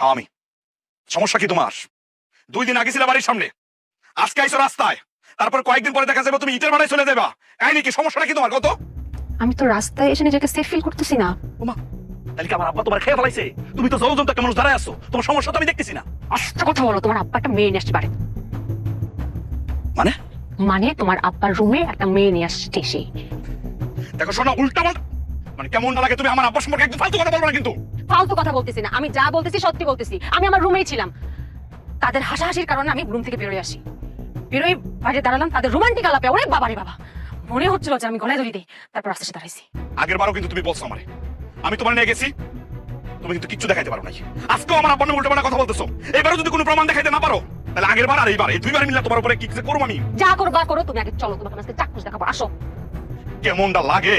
হ্যাঁ আমি। সমস্যা কি তোমার? 2 দিন আগে ছিল বাড়ির সামনে, আজকে আইসো রাস্তায়, তারপর কয়েকদিন পরে দেখা যাবে তুমি ইটের ভাড়ায় চলে যাবা। কাহিনী কি? সমস্যাটা কি তোমার? কত? আমি তো রাস্তায় এসে নিজেকে সেফ ফিল করতেছি না। ওমা, তাহলে কি আমার আব্বা তোমার খেয়ে ফেলাইছে? তুমি তো জলজন্ত একটা মানুষ দাঁড়ায় আছো, তোমার সমস্যা তো আমি দেখতেছি না। আস্তে কথা বলো। তোমার আব্বা একটা মেয়ে নিয়ে আসতে পারে। মানে? মানে তোমার আব্বার রুমে একটা মেয়ে নিয়ে আসছে সে। দেখো শোনো, উল্টা মানে কেমন লাগে তুমি আমার আব্বার সম্পর্কে একদম ফালতু কথা বলবো না কিন্তু। ফালতু কথা বলতেছি না, আমি যা বলতেছি সত্যি বলতেছি। আমি আমার রুমেই ছিলাম, তাদের হাসাহাসির কারণে আমি রুম থেকে বেরোয় আসি। বেরোয় বাইরে দাঁড়ালাম, তাদের রোমান্টিক আলাপে ওরে বাবারে বাবা মনে হচ্ছিল যে আমি গলায় ধরি দিই। তারপর আস্তে আস্তে দাঁড়াইছি। আগের বারও কিন্তু তুমি বলছো আমারে, আমি তোমার নিয়ে গেছি, তুমি কিন্তু কিচ্ছু দেখাইতে পারো নাই। আজকেও আমার আব্বার উল্টো পাল্টা কথা বলতেছো। এবারও যদি কোনো প্রমাণ দেখাইতে না পারো, তাহলে আগের বার আর এইবার এই 2বার মিলে তোমার উপরে কি করবো আমি। যা করবা করো, তুমি আগে চলো, তোমাকে আজকে চাক্ষুষ দেখাবো। আসো। কেমনটা লাগে